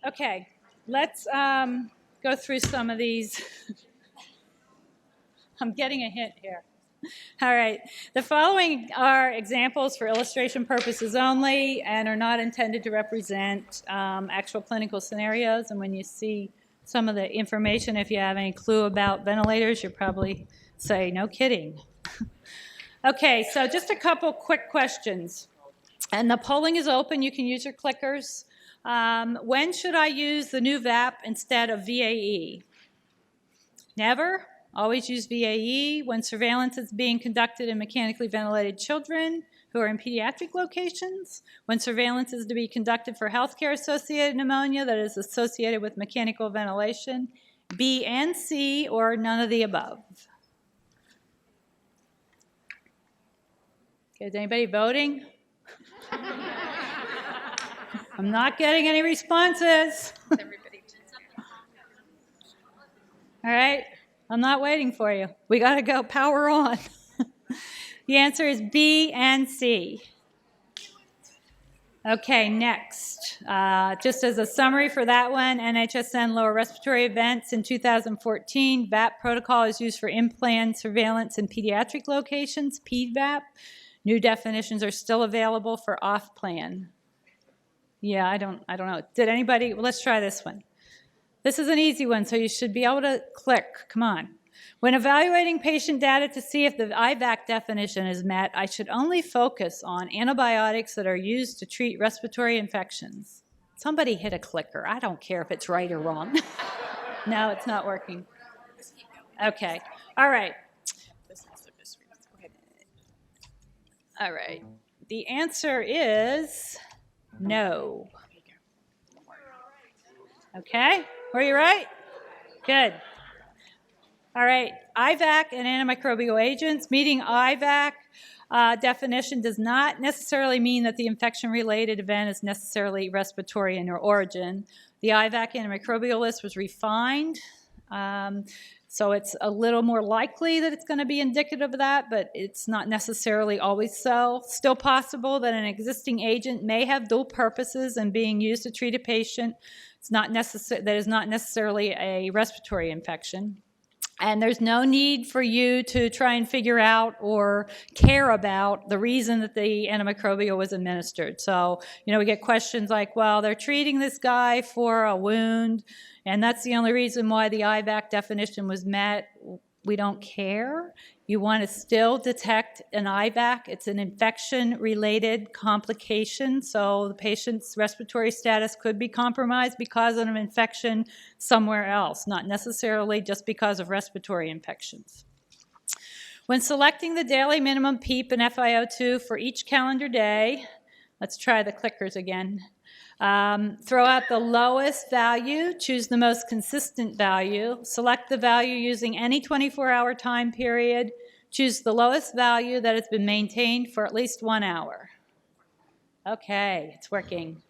Okay, let's go through some of these. I'm getting a hint here. All right, the following are examples for illustration purposes only and are not intended to represent actual clinical scenarios. And when you see some of the information, if you have any clue about ventilators, you'll probably say, no kidding. Okay, so just a couple quick questions. And the polling is open. You can use your clickers. When should I use the new VAP instead of VAE? Never. Always use VAE when surveillance is being conducted in mechanically ventilated children who are in pediatric locations, when surveillance is to be conducted for healthcare-associated pneumonia that is associated with mechanical ventilation, B and C, or none of the above. Okay, is anybody voting? I'm not getting any responses. All right. I'm not waiting for you. We got to go power on. The answer is B and C. Okay, next. Just as a summary for that one, NHSN lower respiratory events in 2014. VAP protocol is used for in-plan surveillance in pediatric locations, PVAP. New definitions are still available for off-plan. Yeah, I don't know. Did anybody, well, let's try this one. This is an easy one, so you should be able to click. Come on. When evaluating patient data to see if the IVAC definition is met, I should only focus on antibiotics that are used to treat respiratory infections. Somebody hit a clicker. I don't care if it's right or wrong. No, it's not working. Okay. All right. All right. The answer is no. Okay. Were you right? Good. All right. IVAC and antimicrobial agents. Meeting IVAC definition does not necessarily mean that the infection-related event is necessarily respiratory in origin. The IVAC antimicrobial list was refined, so it's a little more likely that it's going to be indicative of that, but it's not necessarily always so. Still possible that an existing agent may have dual purposes and being used to treat a patient. That is not necessarily a respiratory infection. And there's no need for you to try and figure out or care about the reason that the antimicrobial was administered. So, we get questions like, well, they're treating this guy for a wound, and that's the only reason why the IVAC definition was met. We don't care. You want to still detect an IVAC. It's an infection-related complication, so the patient's respiratory status could be compromised because of an infection somewhere else, not necessarily just because of respiratory infections. When selecting the daily minimum PEEP and FiO2 for each calendar day, let's try the clickers again. Throw out the lowest value, choose the most consistent value, select the value using any 24-hour time period, choose the lowest value that has been maintained for at least 1 hour. Okay, it's working.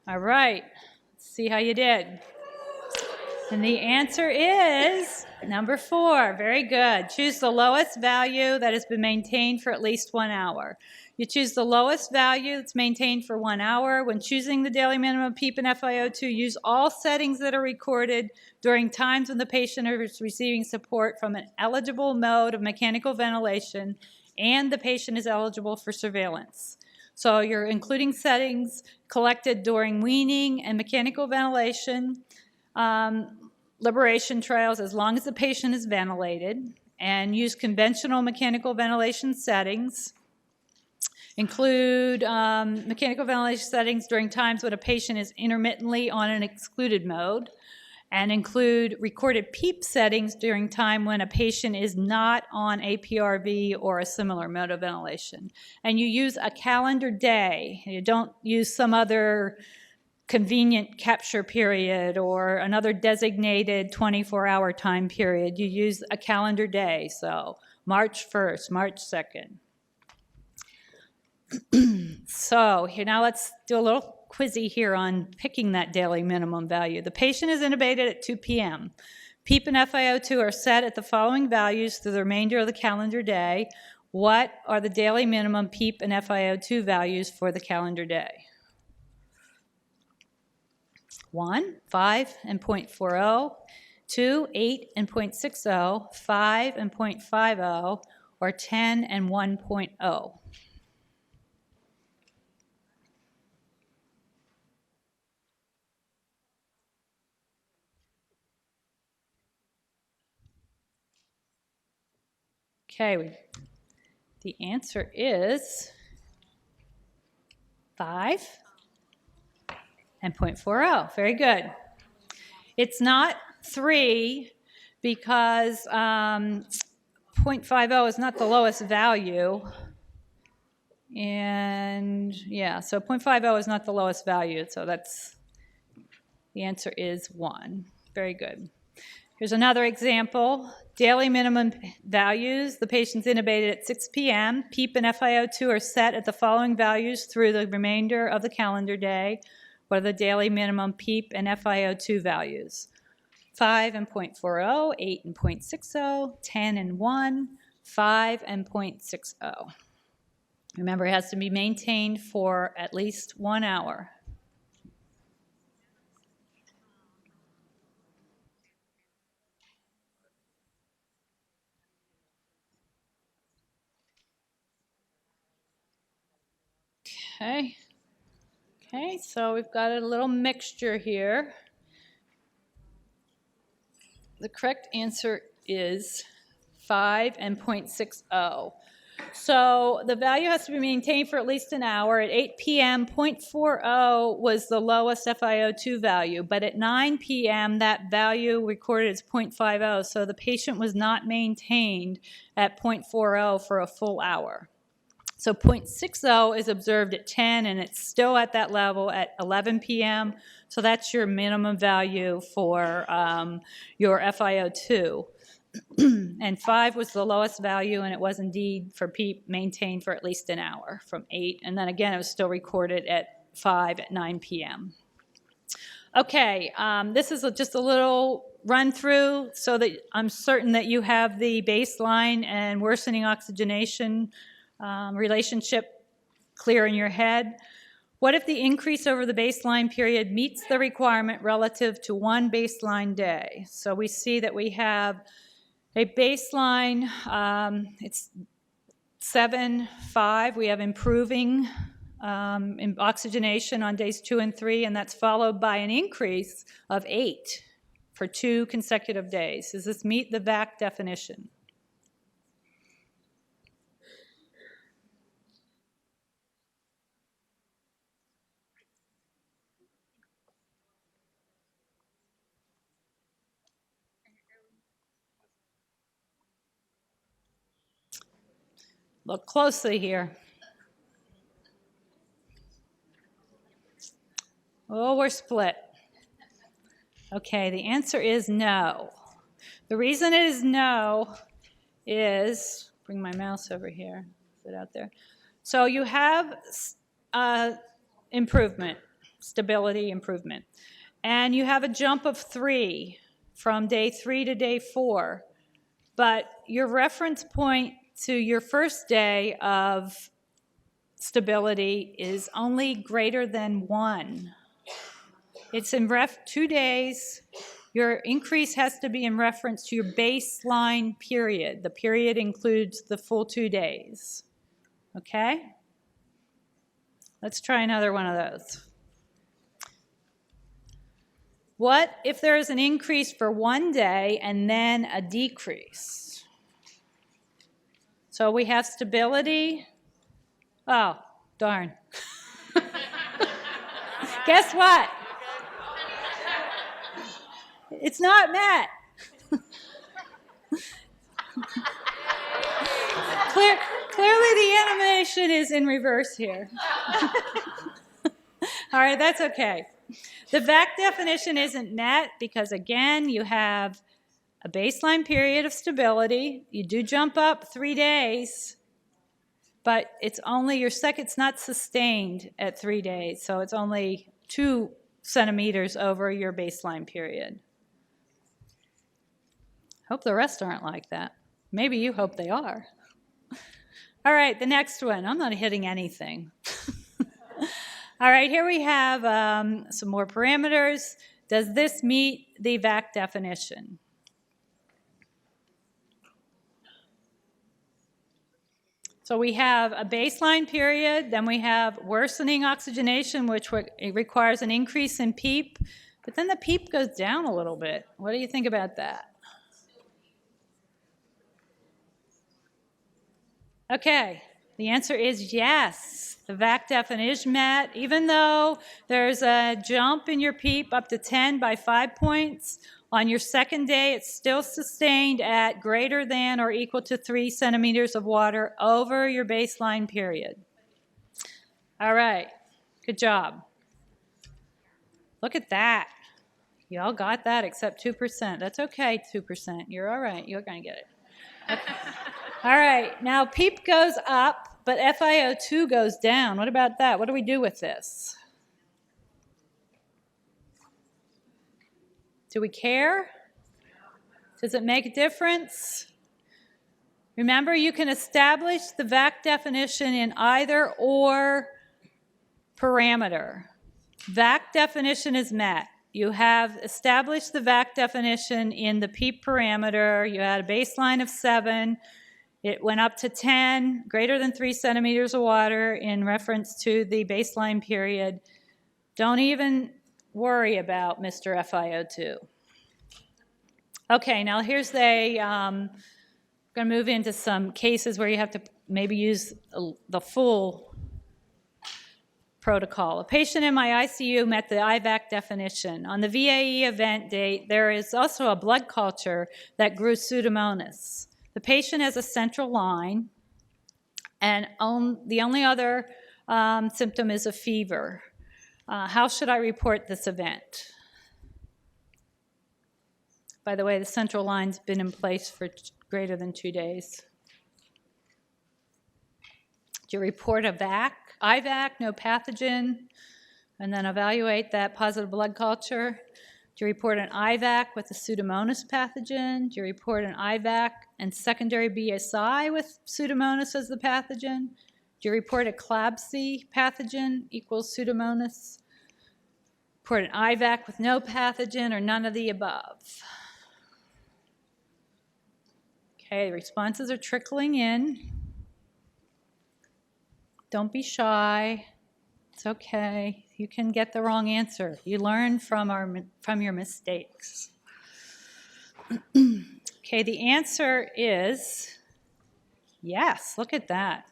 All right, let's see how you did. And the answer is number 4. Very good. Choose the lowest value that has been maintained for at least 1 hour. You choose the lowest value that's maintained for 1 hour. When choosing the daily minimum PEEP and FiO2, use all settings that are recorded during times when the patient is receiving support from an eligible mode of mechanical ventilation and the patient is eligible for surveillance. So you're including settings collected during weaning and mechanical ventilation, liberation trials as long as the patient is ventilated, and use conventional mechanical ventilation settings. Include mechanical ventilation settings during times when a patient is intermittently on an excluded mode, and include recorded PEEP settings during time when a patient is not on APRV or a similar mode of ventilation. And you use a calendar day. You don't use some other convenient capture period or another designated 24-hour time period. You use a calendar day, so March 1st, March 2nd. So here, now let's do a little quizzy here on picking that daily minimum value. The patient is intubated at 2 p.m. PEEP and FiO2 are set at the following values through the remainder of the calendar day. What are the daily minimum PEEP and FiO2 values for the calendar day? 1, 5 and 0.40, 2, 8 and 0.60, 5 and 0.50, or 10 and 1.0. Okay, the answer is 5 and 0.40. Very good. It's not 3 because 0.50 is not the lowest value. And yeah, so 0.50 is not the lowest value, so that's, the answer is 1. Very good. Here's another example. Daily minimum values. The patient's intubated at 6 p.m. PEEP and FiO2 are set at the following values through the remainder of the calendar day. What are the daily minimum PEEP and FiO2 values? 5 and 0.40, 8 and 0.60, 10 and 1, 5 and 0.60. Remember, it has to be maintained for at least 1 hour. Okay, so we've got a little mixture here. The correct answer is 5 and 0.60. So the value has to be maintained for at least an hour. At 8 p.m., 0.40 was the lowest FiO2 value, but at 9 p.m., that value recorded as 0.50, so the patient was not maintained at 0.40 for a full hour. So 0.60 is observed at 10, and it's still at that level at 11 p.m., so that's your minimum value for your FiO2. And 5 was the lowest value, and it was indeed for PEEP maintained for at least an hour from 8. And then again, it was still recorded at 5 at 9 p.m. Okay, this is just a little run through so that I'm certain that you have the baseline and worsening oxygenation relationship clear in your head. What if the increase over the baseline period meets the requirement relative to one baseline day? So we see that we have a baseline, it's 7.5. We have improving in oxygenation on days 2 and 3, and that's followed by an increase of 8 for 2 consecutive days. Does this meet the VAC definition? Look closely here. Oh, we're split. Okay, the answer is no. The reason it is no is, bring my mouse over here, sit out there. So you have improvement, stability improvement, and you have a jump of 3 from day 3 to day 4, but your reference point to your first day of stability is only greater than 1. It's in 2 days. Your increase has to be in reference to your baseline period. The period includes the full 2 days. Okay? Let's try another one of those. What if there is an increase for 1 day and then a decrease? So we have stability. Oh, darn. Guess what? It's not met. Clearly the animation is in reverse here. All right, that's okay. The VAC definition isn't met because, again, you have a baseline period of stability. You do jump up 3 days, but it's only it's not sustained at 3 days, so it's only 2 centimeters over your baseline period. Hope the rest aren't like that. Maybe you hope they are. All right, the next one. I'm not hitting anything. All right, here we have some more parameters. Does this meet the VAC definition? So we have a baseline period, then we have worsening oxygenation, which requires an increase in PEEP, but then the PEEP goes down a little bit. What do you think about that? Okay, the answer is yes. The VAC definition is met, even though there's a jump in your PEEP up to 10 by 5 points. On your second day, it's still sustained at greater than or equal to 3 centimeters of water over your baseline period. All right, good job. Look at that. Y'all got that except 2%. That's okay, 2%. You're all right. You're going to get it. Okay. All right, now PEEP goes up, but FiO2 goes down. What about that? What do we do with this? Do we care? Does it make a difference? Remember, you can establish the VAC definition in either or parameter. VAC definition is met. You have established the VAC definition in the PEEP parameter. You had a baseline of 7. It went up to 10, greater than 3 centimeters of water in reference to the baseline period. Don't even worry about Mr. FiO2. Okay, now here's I'm going to move into some cases where you have to maybe use the full protocol. A patient in my ICU met the IVAC definition. On the VAE event date, there is also a blood culture that grew Pseudomonas. The patient has a central line, and the only other symptom is a fever. How should I report this event? By the way, the central line's been in place for greater than 2 days. Do you report a IVAC, no pathogen, and then evaluate that positive blood culture? Do you report an IVAC with a Pseudomonas pathogen? Do you report an IVAC and secondary BSI with Pseudomonas as the pathogen? Do you report a CLABSI pathogen equals Pseudomonas? Report an IVAC with no pathogen or none of the above? Okay, the responses are trickling in. Don't be shy. It's okay. You can get the wrong answer. You learn from your mistakes. Okay, the answer is yes. Look at that.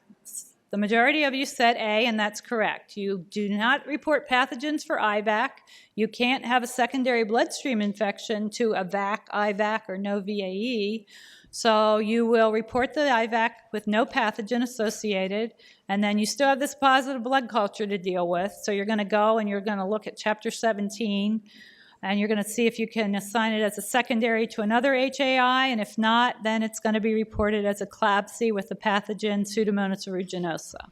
The majority of you said A, and that's correct. You do not report pathogens for IVAC. You can't have a secondary bloodstream infection to a VAC, IVAC, or no VAE. So you will report the IVAC with no pathogen associated, and then you still have this positive blood culture to deal with. So you're going to go and you're going to look at Chapter 17, and you're going to see if you can assign it as a secondary to another HAI, and if not, then it's going to be reported as a CLABSI with the pathogen Pseudomonas aeruginosa.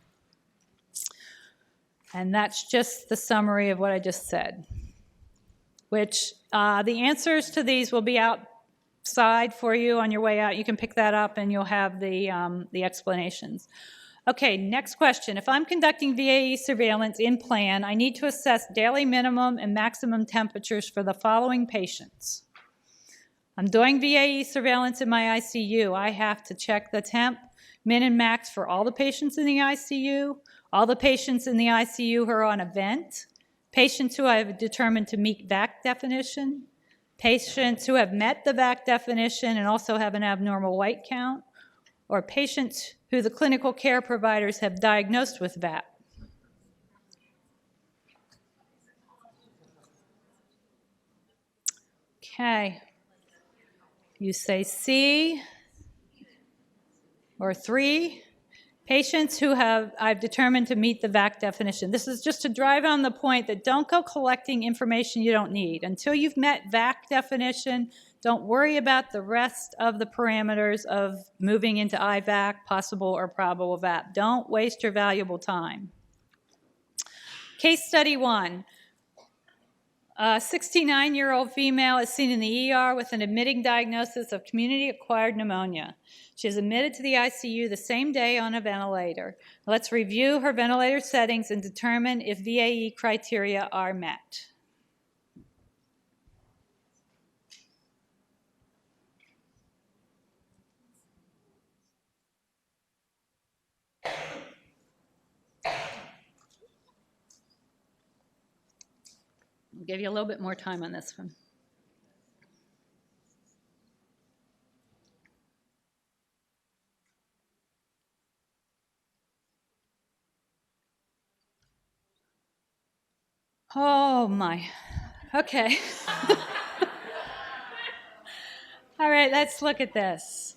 And that's just the summary of what I just said, which the answers to these will be outside for you on your way out. You can pick that up and you'll have the explanations. Okay, next question. If I'm conducting VAE surveillance in plan, I need to assess daily minimum and maximum temperatures for the following patients. I'm doing VAE surveillance in my ICU. I have to check the temp, min and max for all the patients in the ICU, all the patients in the ICU who are on a vent, patients who I have determined to meet VAC definition, patients who have met the VAC definition and also have an abnormal white count, or patients who the clinical care providers have diagnosed with VAC. Okay. You say C or 3. Patients who I've determined to meet the VAC definition. This is just to drive home the point that don't go collecting information you don't need. Until you've met VAC definition, don't worry about the rest of the parameters of moving into IVAC, possible or probable VAP. Don't waste your valuable time. Case study 1. A 69-year-old female is seen in the ER with an admitting diagnosis of community-acquired pneumonia. She is admitted to the ICU the same day on a ventilator. Let's review her ventilator settings and determine if VAE criteria are met. I'll give you a little bit more time on this one. Oh my, okay. All right, let's look at this.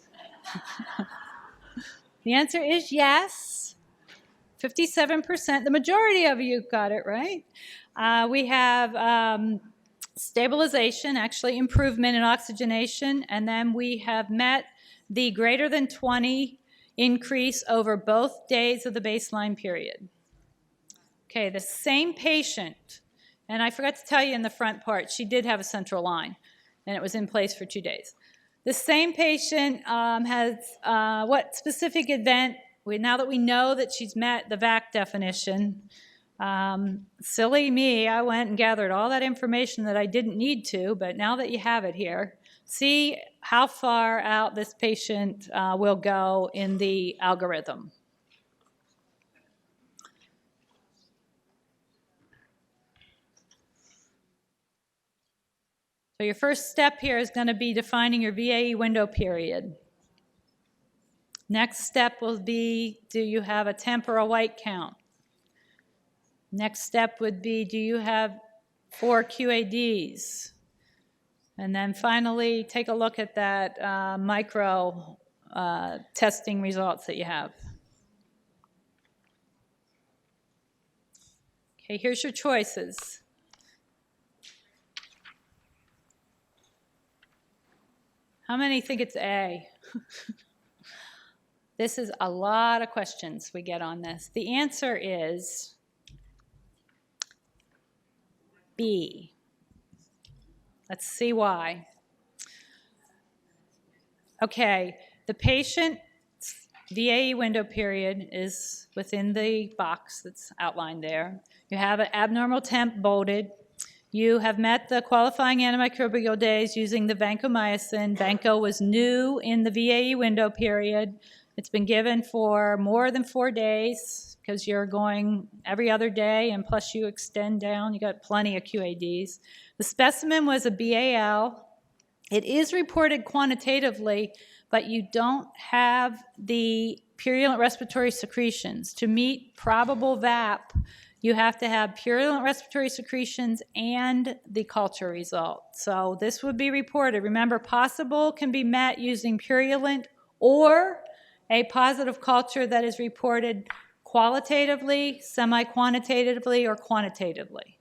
The answer is yes, 57%. The majority of you got it right. We have stabilization, actually improvement in oxygenation, and then we have met the greater than 20 increase over both days of the baseline period. Okay, the same patient, and I forgot to tell you in the front part, she did have a central line, and it was in place for 2 days. The same patient has what specific event? Now that we know that she's met the VAC definition, silly me, I went and gathered all that information that I didn't need to, but now that you have it here, see how far out this patient will go in the algorithm. So your first step here is going to be defining your VAE window period. Next step will be, do you have a temp or a white count? Next step would be, do you have 4 QADs? And then finally, take a look at that micro testing results that you have. Okay, here's your choices. How many think it's A? This is a lot of questions we get on this. The answer is B. Let's see why. Okay, the patient's VAE window period is within the box that's outlined there. You have an abnormal temp bolded. You have met the qualifying antimicrobial days using the vancomycin. Vanco was new in the VAE window period. It's been given for more than 4 days because you're going every other day, and plus you extend down. You got plenty of QADs. The specimen was a BAL. It is reported quantitatively, but you don't have the purulent respiratory secretions. To meet probable VAP, you have to have purulent respiratory secretions and the culture result. So this would be reported. Remember, possible can be met using purulent or a positive culture that is reported qualitatively, semi-quantitatively, or quantitatively.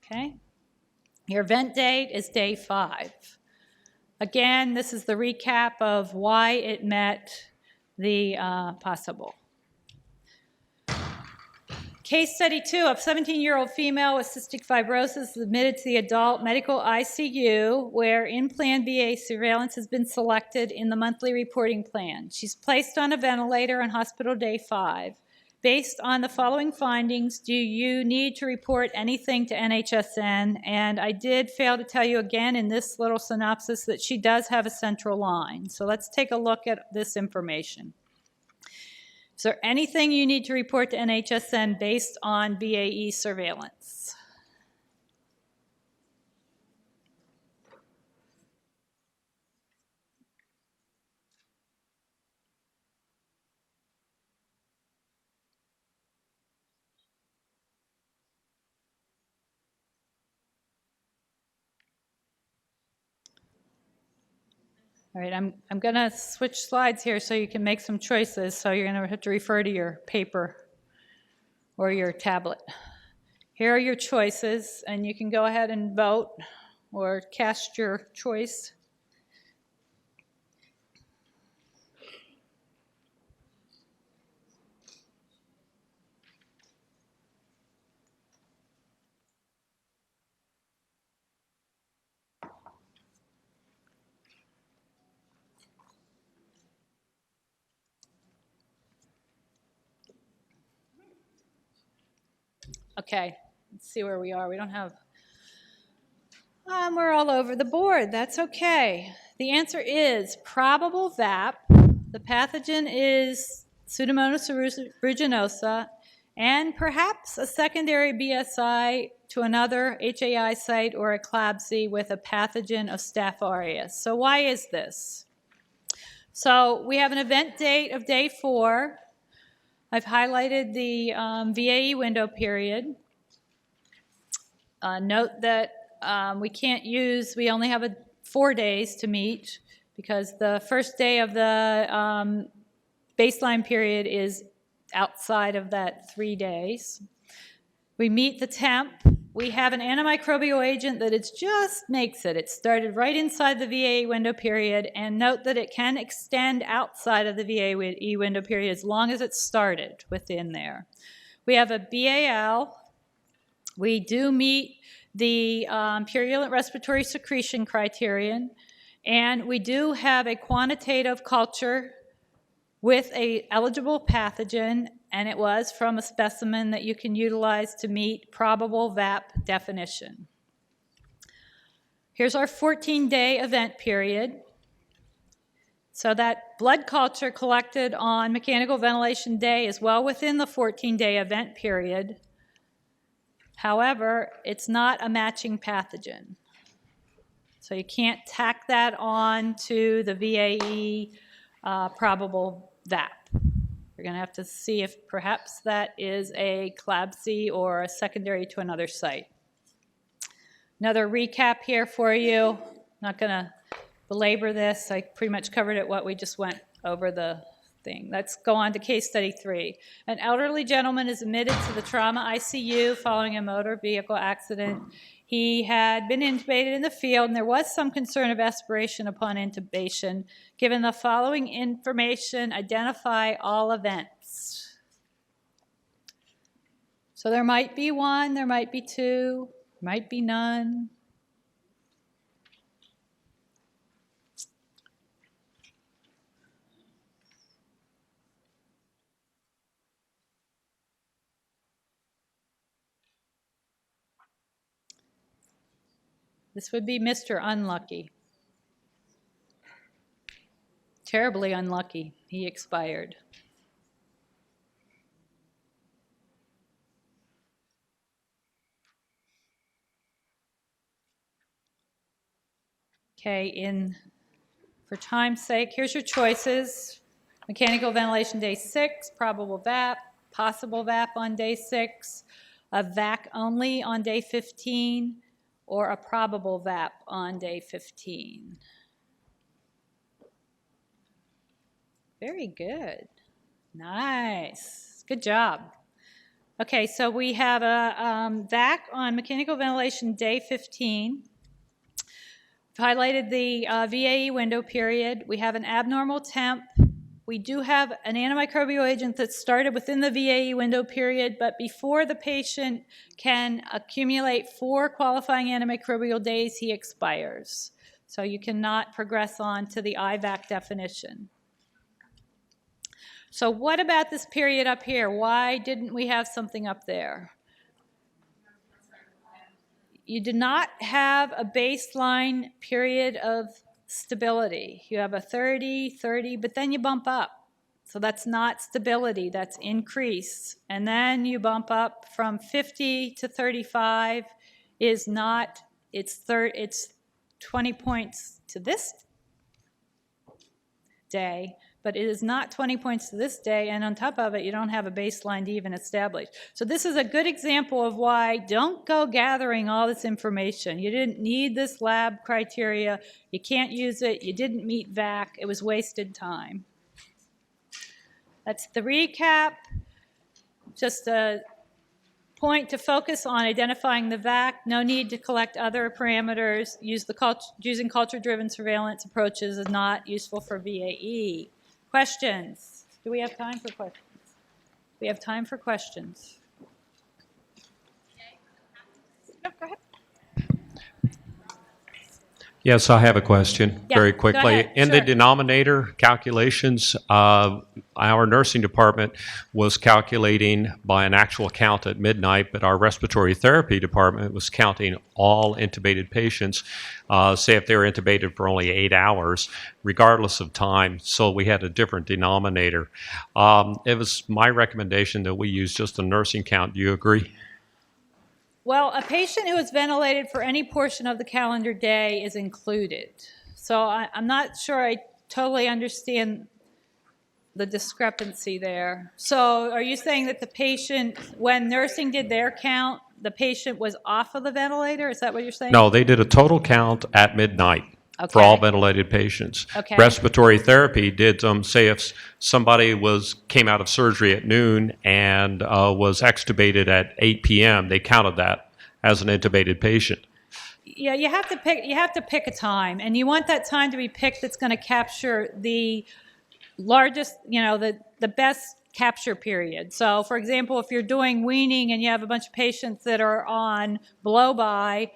Okay? Your event date is day 5. Again, this is the recap of why it met the possible. Case study 2 of 17-year-old female with cystic fibrosis admitted to the adult medical ICU where in-plan VA surveillance has been selected in the monthly reporting plan. She's placed on a ventilator on hospital day 5. Based on the following findings, do you need to report anything to NHSN? And I did fail to tell you again in this little synopsis that she does have a central line. So let's take a look at this information. Is there anything you need to report to NHSN based on VAE surveillance? All right, I'm going to switch slides here so you can make some choices. So you're going to have to refer to your paper or your tablet. Here are your choices, and you can go ahead and vote or cast your choice. Okay, let's see where we are. We don't have, we're all over the board. That's okay. The answer is probable VAP. The pathogen is Pseudomonas aeruginosa, and perhaps a secondary BSI to another HAI site or eclabsy with a pathogen of Staph aureus. So why is this? So we have an event date of day 4. I've highlighted the VAE window period. Note that we only have 4 days to meet because the first day of the baseline period is outside of that 3 days. We meet the temp. We have an antimicrobial agent that it just makes it. It started right inside the VAE window period, and note that it can extend outside of the VAE window period as long as it started within there. We have a BAL. We do meet the purulent respiratory secretion criterion, and we do have a quantitative culture with an eligible pathogen, and it was from a specimen that you can utilize to meet probable VAP definition. Here's our 14-day event period. So that blood culture collected on mechanical ventilation day is well within the 14-day event period. However, it's not a matching pathogen. So you can't tack that on to the VAE probable VAP. We're going to have to see if perhaps that is a eclabsy or a secondary to another site. Another recap here for you. I'm not going to belabor this. I pretty much covered it what we just went over the thing. Let's go on to case study 3. An elderly gentleman is admitted to the trauma ICU following a motor vehicle accident. He had been intubated in the field, and there was some concern of aspiration upon intubation. Given the following information, identify all events. So there might be 1, there might be 2, might be none. This would be Mr. Unlucky. Terribly unlucky. He expired. Okay, for time's sake, here's your choices. Mechanical ventilation day 6, probable VAP, possible VAP on day 6, a VAC only on day 15, or a probable VAP on day 15. Very good. Nice. Good job. Okay, so we have a VAC on mechanical ventilation day 15. We've highlighted the VAE window period. We have an abnormal temp. We do have an antimicrobial agent that started within the VAE window period, but before the patient can accumulate 4 qualifying antimicrobial days, he expires. So you cannot progress on to the IVAC definition. So what about this period up here? Why didn't we have something up there? You did not have a baseline period of stability. You have a 30, 30, but then you bump up. So that's not stability, that's increase. And then you bump up from 50 to 35 is not, it's 20 points to this day, but it is not 20 points to this day, and on top of it, you don't have a baseline to even establish. So this is a good example of why don't go gathering all this information. You didn't need this lab criteria. You can't use it. You didn't meet VAC. It was wasted time. That's the recap. Just a point to focus on identifying the VAC. No need to collect other parameters. Using culture-driven surveillance approaches is not useful for VAE. Questions? Do we have time for questions? We have time for questions. No, go ahead. Yes, I have a question Yeah, very go quickly. ahead. In Sure. the denominator calculations, our nursing department was calculating by an actual count at midnight, but our respiratory therapy department was counting all intubated patients, say if they were intubated for only 8 hours, regardless of time. So we had a different denominator. It was my recommendation that we use just the nursing count. Do you agree? Well, a patient who is ventilated for any portion of the calendar day is included. So I'm not sure I totally understand the discrepancy there. So are you saying that the patient, when nursing did their count, the patient was off of the ventilator? Is that what you're saying? No, they did a total count at midnight for all ventilated patients. Okay. Respiratory therapy did, say if somebody came out of surgery at noon and was extubated at 8 p.m., they counted that as an intubated patient. Yeah, you have to pick a time, and you want that time to be picked that's going to capture the largest, the best capture period. So, for example, if you're doing weaning and you have a bunch of patients that are on blow-by,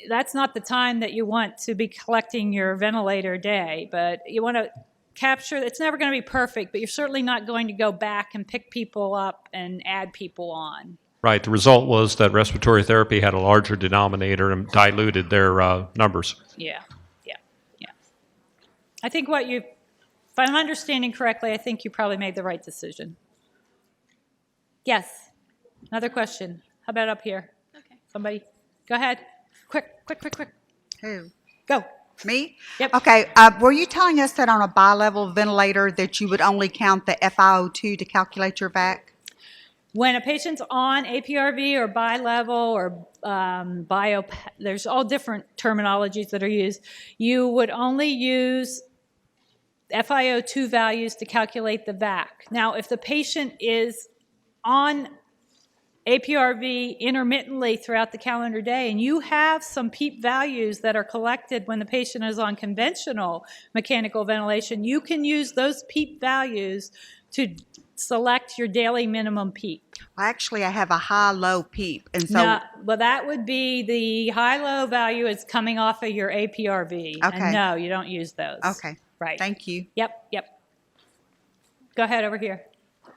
that's not the time that you want to be collecting your ventilator day, but you want to capture, it's never going to be perfect, but you're certainly not going to go back and pick people up and add people on. Right. The result was that respiratory therapy had a larger denominator and diluted their numbers. Yeah. I think if I'm understanding correctly, I think you probably made the right decision. Yes. Another question. How about up here? Okay. Somebody. Go ahead. Quick. Who? Go. Me? Yep. Okay. Were you telling us that on a bi-level ventilator that you would only count the FiO2 to calculate your VAC? When a patient's on APRV or bi-level or there's all different terminologies that are used, you would only use FiO2 values to calculate the VAC. Now, if the patient is on APRV intermittently throughout the calendar day, and you have some PEEP values that are collected when the patient is on conventional mechanical ventilation, you can use those PEEP values to select your daily minimum PEEP. Well, actually, I have a high-low PEEP, and so Well, that would be the high-low value is coming off of your APRV. Okay. And no, you don't use those. okay. Right. Thank you. Yep. Go ahead over here.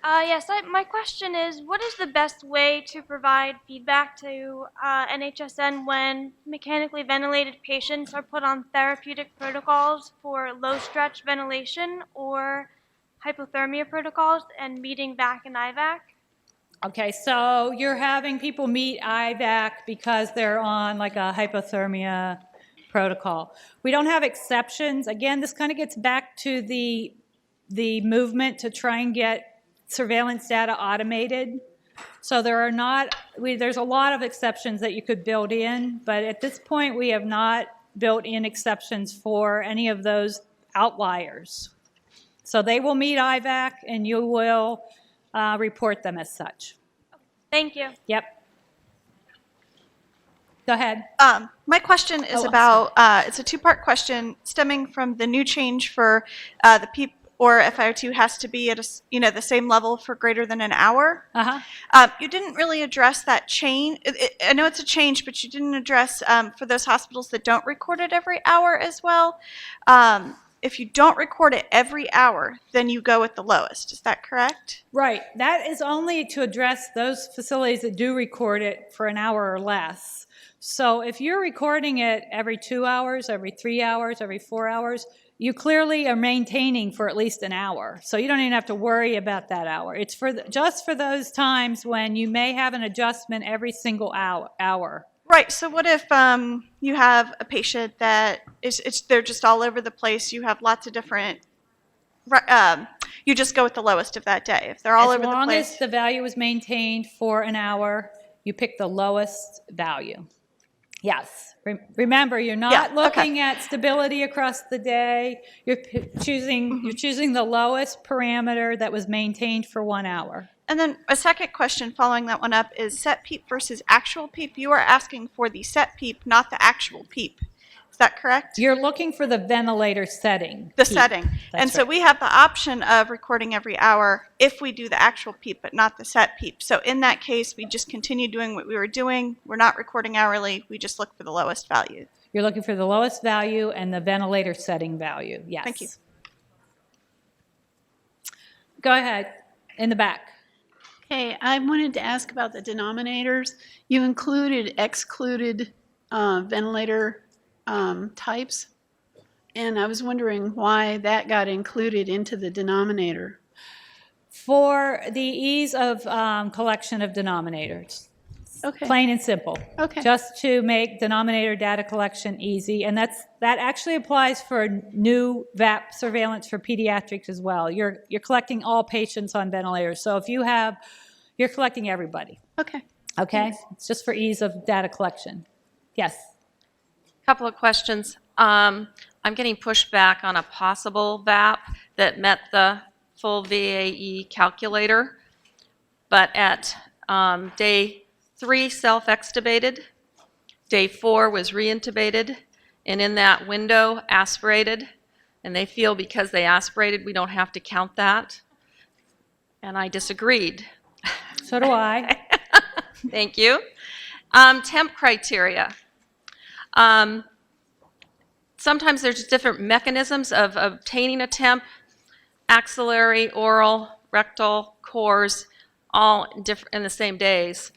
Yes, my question is, what is the best way to provide feedback to NHSN when mechanically ventilated patients are put on therapeutic protocols for low-stretch ventilation or hypothermia protocols and meeting VAC and IVAC? Okay, so you're having people meet IVAC because they're on like a hypothermia protocol. We don't have exceptions. Again, this kind of gets back to the movement to try and get surveillance data automated. So there's a lot of exceptions that you could build in, but at this point we have not built in exceptions for any of those outliers. So they will meet IVAC and you will report them as such. Thank you. Yep. Go ahead. My question is it's a two-part question stemming from the new change for the PEEP or FiO2 has to be at the same level for greater than an hour. You didn't really address that change. I know it's a change, but you didn't address for those hospitals that don't record it every hour as well. If you don't record it every hour, then you go with the lowest. Is that correct? Right. That is only to address those facilities that do record it for an hour or less. So if you're recording it every 2 hours, every 3 hours, every 4 hours, you clearly are maintaining for at least an hour. So you don't even have to worry about that hour. It's just for those times when you may have an adjustment every single hour. Right. So what if you have a patient that they're just all over the place. You have lots of different. You just go with the lowest of that day. If they're all over the place. As long as the value is maintained for an hour, you pick the lowest value. Yes. Remember, you're not looking at stability across the day. You're choosing the lowest parameter that was maintained for 1 hour. And then a second question following that one up is set PEEP versus actual PEEP. You are asking for the set PEEP, not the actual PEEP. Is that correct? You're looking for the ventilator setting. The setting. And so we have the option of recording every hour if we do the actual PEEP, but not the set PEEP. So in that case, we just continue doing what we were doing. We're not recording hourly. We just look for the lowest value. You're looking for the lowest value and the ventilator setting value, yes. Thank you. Go ahead, in the back. Hey, I wanted to ask about the denominators. You excluded ventilator types, and I was wondering why that got included into the denominator. For the ease of collection of denominators. Okay. Plain and simple. Okay. Just to make denominator data collection easy, and that actually applies for new VAP surveillance for pediatrics as well. You're collecting all patients on ventilators, so if you're collecting everybody. Okay. Okay? Thanks. It's just for ease of data collection. Yes. Couple of questions. I'm getting pushback on a possible VAP that met the full VAE calculator, but at day 3 self-extubated, day 4 was re-intubated, and in that window aspirated, and they feel because they aspirated we don't have to count that, and I disagreed. So do I. Thank you. Temp criteria. Sometimes there's different mechanisms of obtaining a temp, axillary, oral, rectal, cores, all in the same days.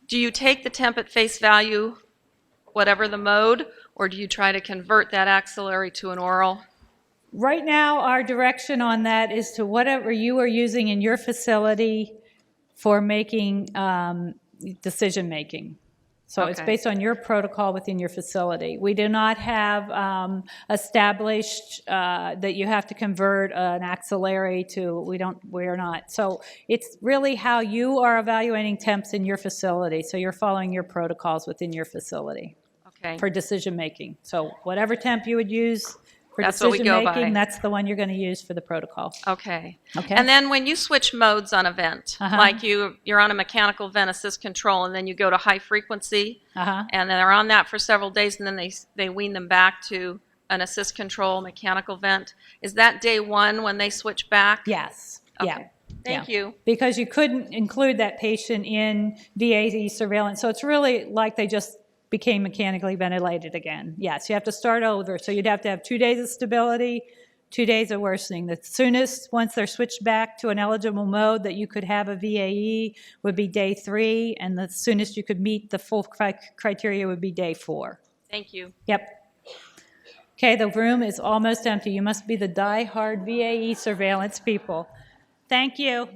Do you take the temp at face value, whatever the mode, or do you try to convert that axillary to an oral? Right now, our direction on that is to whatever you are using in your facility for making decision making. So it's Okay. based on your protocol within your facility. We do not have established that you have to convert an axillary to, we're not. So it's really how you are evaluating temps in your facility. So you're following your protocols within your facility Okay. for decision making. So whatever temp you would use for That's what we decision go by. making, that's the one you're going to use for the protocol. Okay. Okay. And then when you switch modes on a vent, Uh-huh. like you're on a mechanical vent assist control, and then you go to high frequency, Uh-huh. and then they're on that for several days, and then they wean them back to an assist control mechanical vent. Is that day 1 when they switch back? Yes. Yeah. Okay. Thank you. Because you couldn't include that patient in VAE surveillance. So it's really like they just became mechanically ventilated again. Yes, you have to start over. So you'd have to have 2 days of stability, 2 days of worsening. The soonest, once they're switched back to an eligible mode that you could have a VAE would be day 3, and the soonest you could meet the full criteria would be day 4. Thank you. Yep. Okay, the room is almost empty. You must be the die-hard VAE surveillance people. Thank you.